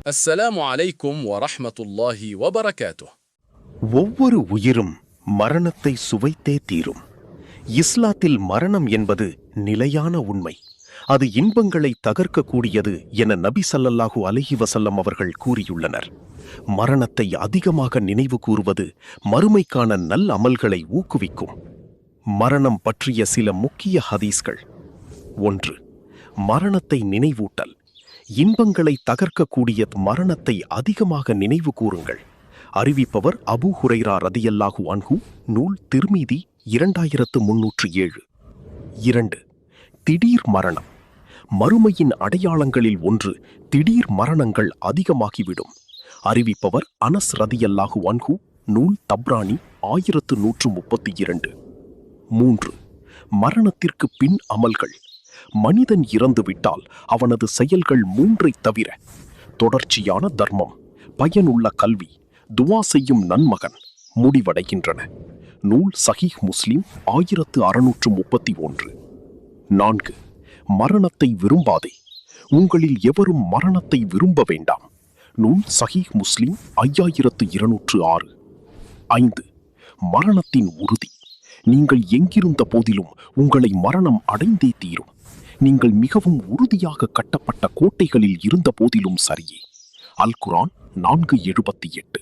அஸ்ஸலாமு அலைக்கும் வரஹ்மத்துல்லாஹி வபரகாத்துஹ். ஒவ்வொரு உயிரும் மரணத்தை சுவைத்தே தீரும். இஸ்லாத்தில் மரணம் என்பது நிலையான உண்மை. அது இன்பங்களை தகர்க்கக்கூடியது என நபி ஸல்லல்லாஹு அலைஹி வஸல்லம் அவர்கள் கூறியுள்ளனர். மரணத்தை அதிகமாக நினைவு கூறுவது மறுமைக்கான நல் அமல்களை ஊக்குவிக்கும். மரணம் பற்றிய சில முக்கிய ஹதீஸ்கள். 1. மரணத்தை நினைவூட்டல். இன்பங்களை தகர்க்கக்கூடிய மரணத்தை அதிகமாக நினைவு கூறுங்கள். அறிவிப்பவர் அபூ ஹுரைரா ரதியல்லாஹு அன்ஹு, நூல் திர்மிதி 2307. 2. திடீர் மரணம். மறுமையின் அடையாளங்களில் ஒன்று திடீர் மரணங்கள் அதிகமாகிவிடும். அறிவிப்பவர் அனஸ் ரதியல்லாஹு அன்ஹு, நூல் தப்ரானி 1132. 3. மரணத்திற்கு பின் அமல்கள். மனிதன் இறந்துவிட்டால் அவனது செயல்கள் 3 தவிர தொடர்ச்சியான தர்மம், பயனுள்ள கல்வி, துவா செய்யும் நன்மகன் முடிவடைகின்றன. நூல் சஹீஹ் முஸ்லிம் 1631. 4. மரணத்தை விரும்பாதே. உங்களில் எவரும் மரணத்தை விரும்ப வேண்டாம். நூல் சஹீஹ் முஸ்லிம் 5206. 5. மரணத்தின் உறுதி. நீங்கள் எங்கிருந்த போதிலும் உங்களை மரணம் அடைந்தே தீரும். நீங்கள் மிகவும் உறுதியாக கட்டப்பட்ட கோட்டைகளில் இருந்த போதிலும் சரியே. அல் குர்ஆன் 4:78.